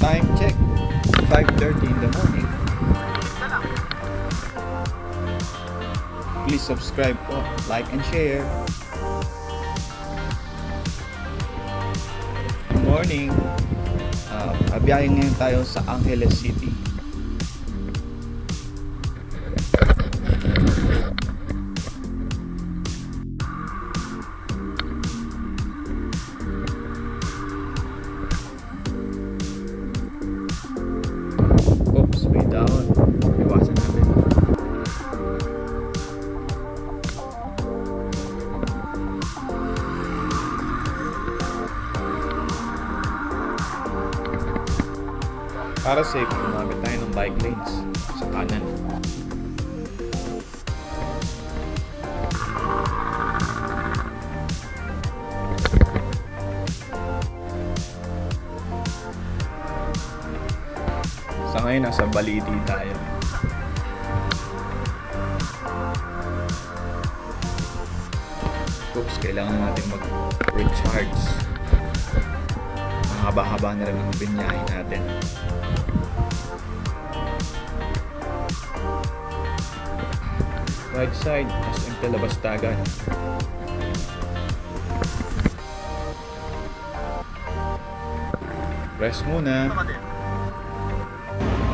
Time check, 5:30 in the morning. Please subscribe po, like and share. Good morning. Abiyahin ngayon tayo sa Angeles City. Oops, way down. Iwasan natin. Para safe, gumamit tayo ng bike lanes sa kanan. Sa ngayon, nasa Baliti tayo. Oops, kailangan natin mag-recharge. Ang haba-haba na rin ang binyahe natin. Right side, SM Talabastagan. Rest muna.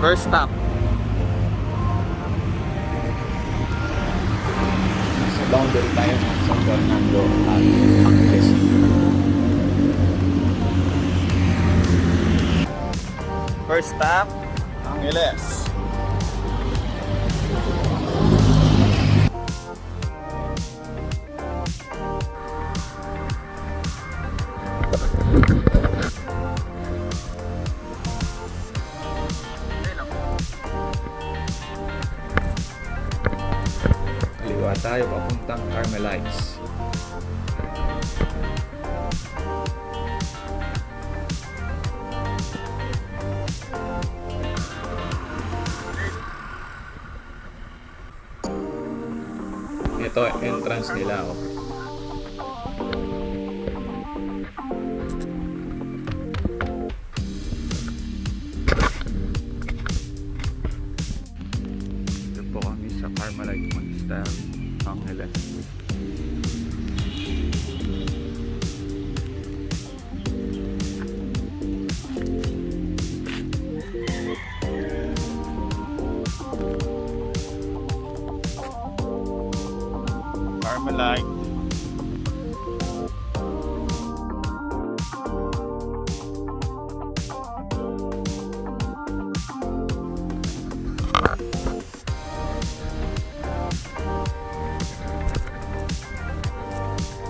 First stop. Sa boundary tayo ng San Fernando at Angeles. First stop, Angeles. Kaliwa tayo papuntang Carmelites. Ito entrance nila, oh. Dito po kami sa Carmelite Monastery, Angeles. Carmelite.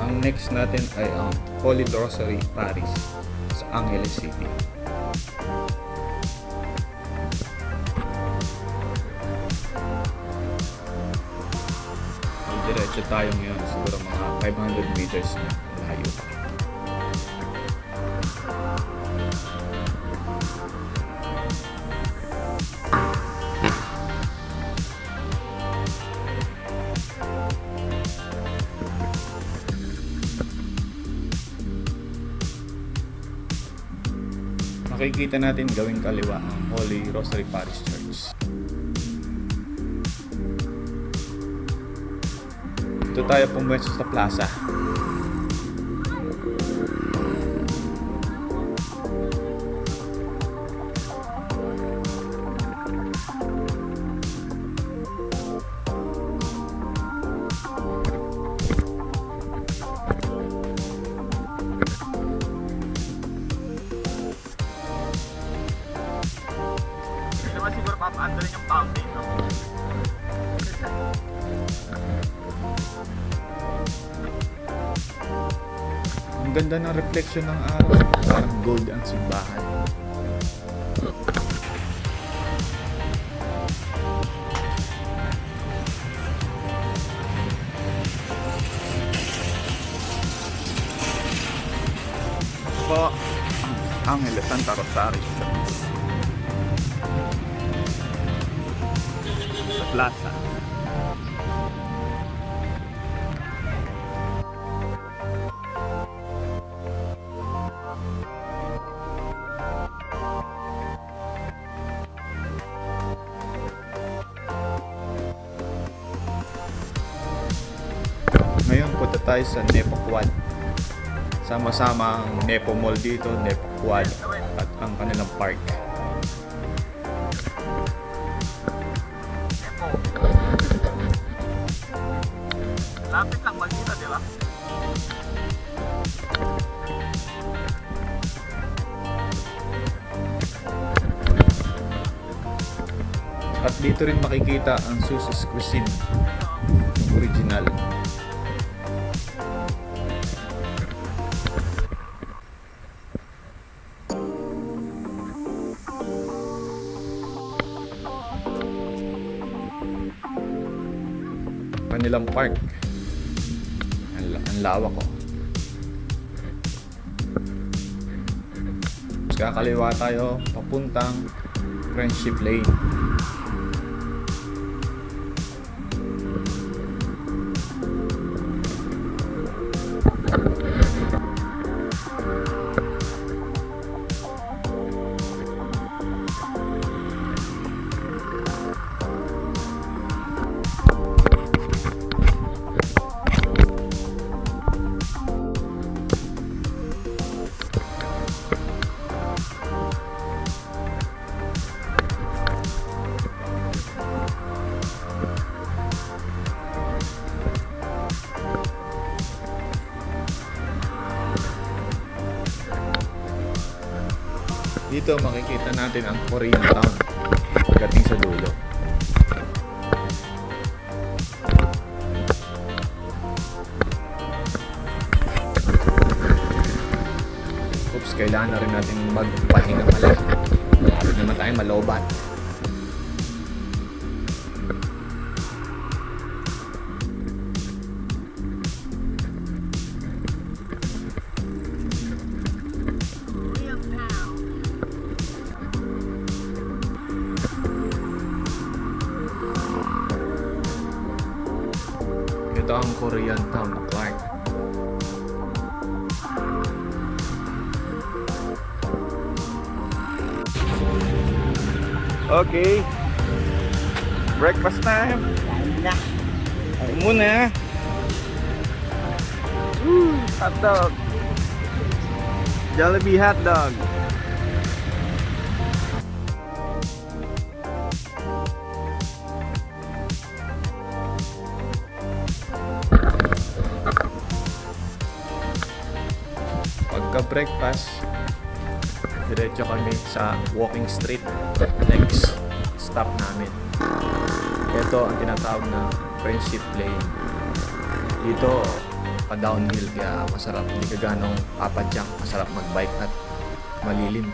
Ang next natin ay ang Holy Rosary Parish sa Angeles City. Diretso tayo ngayon, siguro mga 500 meters na layo pa. Makikita natin gawing kaliwa ang Holy Rosary Parish Church. Dito tayo pumwesto sa plaza. Hindi naman siguro papaanda rin yung fountain, no? Ang ganda ng reflection ng araw. Parang gold ang simbahan. Po, Angeles Santa Rosario sa plaza. tayo sa Nepo Quad. Sama-sama ang Nepo Mall dito, Nepo Quad, at ang kanilang park. Lapit lang magkita, di ba? At dito rin makikita ang Sisig cuisine original. Kanilang park. Ang lawak ko. Tapos kakaliwa tayo papuntang Friendship Lane. Dito makikita natin ang Korean town pagdating sa dulo. Oops, kailangan na rin natin magpahinga pala. Malapit naman tayong malobat. Ito ang Korean town na Clark. Okay. Breakfast time. Kain muna. Hot dog. Jollibee hot dog. Pagka-breakfast, diretso kami sa walking street. Next stop namin. Ito ang tinatawag na Friendship Lane. Dito, pa-downhill kaya masarap. Hindi ka ganong papadyak. Masarap mag-bike at malilim.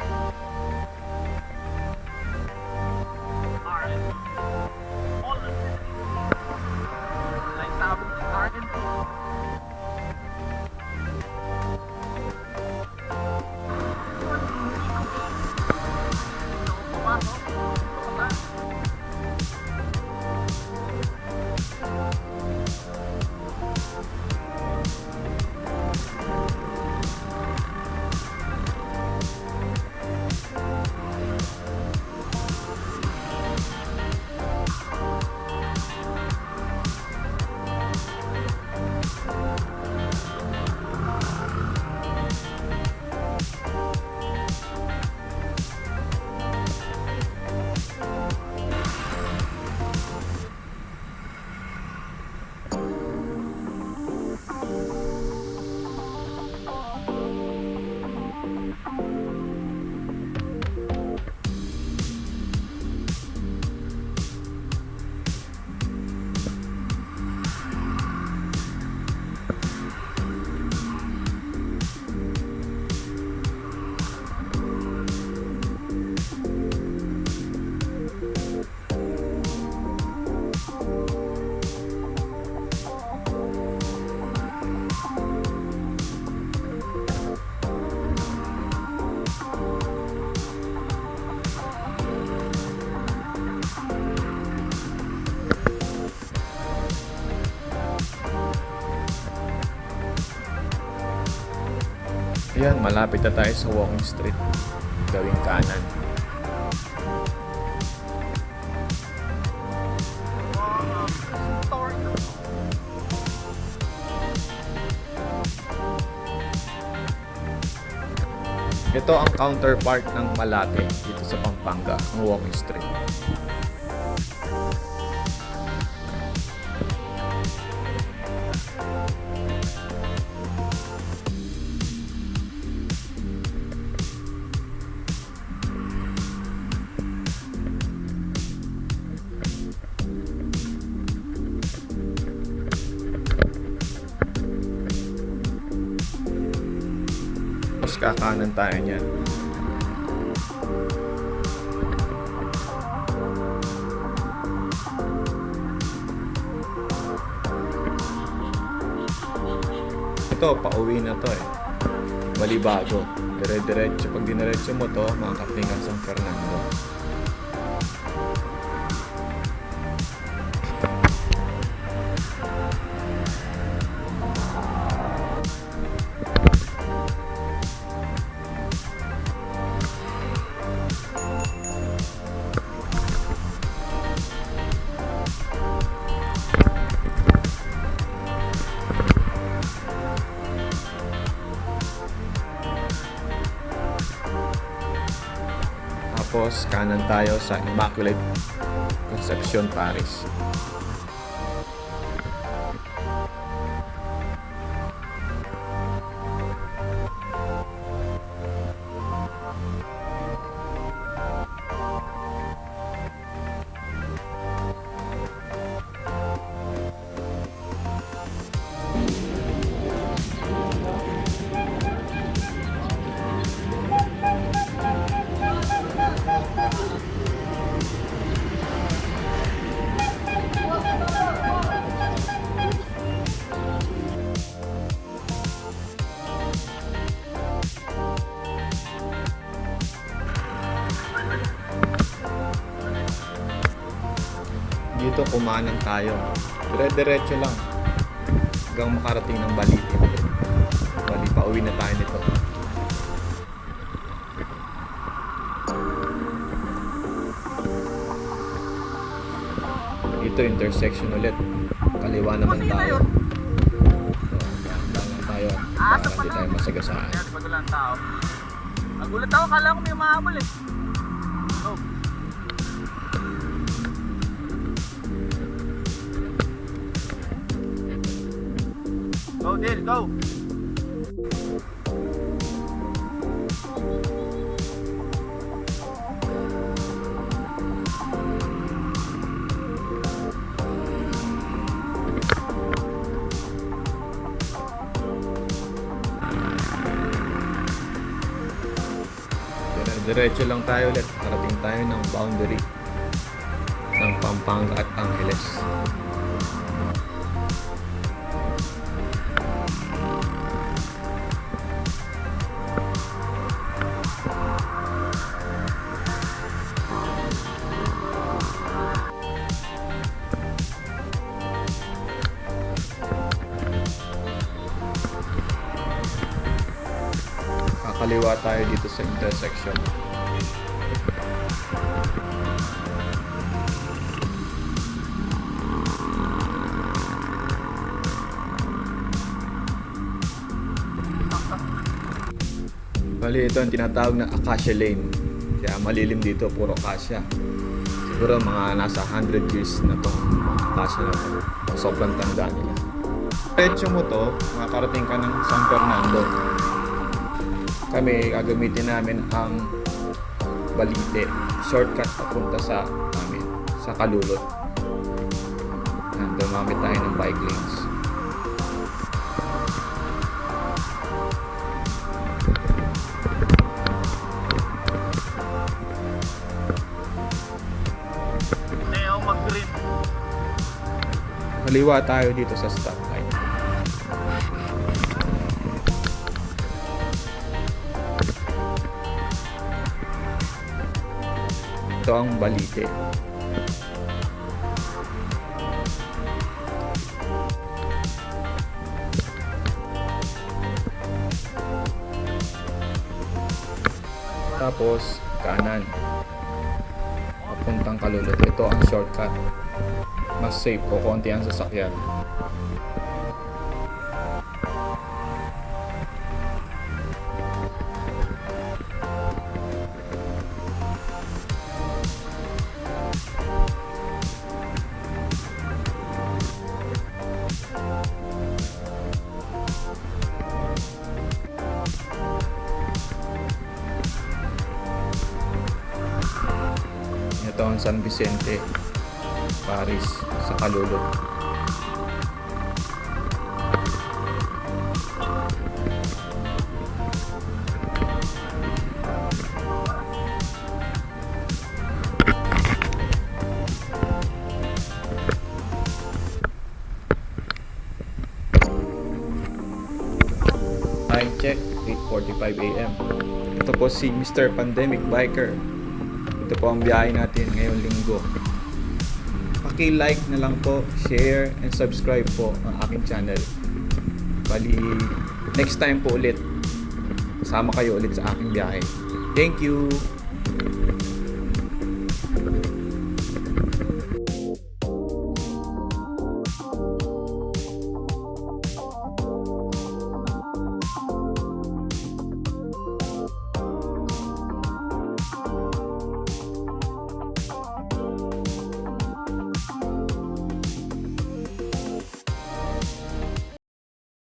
Ayan, malapit na tayo sa walking street. Gawing kanan. Ito ang counterpart ng Malate dito sa Pampanga, ang walking street. Tapos kakanan tayo niyan. Ito, pauwi na to eh. Malibago. Dire-diretso. Pag diniretso mo to, makakating ka San Fernando. Tapos kanan tayo sa Immaculate Conception Paris. Dito kumanan tayo. Dire-diretso lang hanggang makarating ng Balite. Bali, pauwi na tayo nito. Dito intersection ulit. Kaliwa naman tayo. Dahan tayo para hindi tayo masagasaan. Kaya pag walang tao. Nagulat ako, kala ko may mahabol eh. Oh. Go, Dil, go! Diretso lang tayo ulit. Parating tayo ng boundary ng Pampanga at Angeles. Kakaliwa tayo dito sa intersection. Bali, ito ang tinatawag na Acacia Lane. Kaya malilim dito, puro acacia. Siguro mga nasa 100 years na to acacia na to. Sobrang tanda nila. Diretso mo to, makakarating ka ng San Fernando. Kami, gagamitin namin ang Balite. Shortcut papunta sa amin, sa Kalulot. Gumamit tayo ng bike lanes. Mag-green. Kaliwa tayo dito sa stoplight. Ito ang Balite. Tapos kanan papuntang Kalulot. Ito ang shortcut. Mas safe ko, konti ang sasakyan. Ito ang San Vicente, Paris, sa Kalulot. Time check, 8:45 AM. Ito po si Mr. Pandemic Biker. Ito po ang biyahe natin ngayong linggo. Paki-like na lang po, share, and subscribe po ang aking channel. Bali, next time po ulit, kasama kayo ulit sa aking biyahe. Thank you!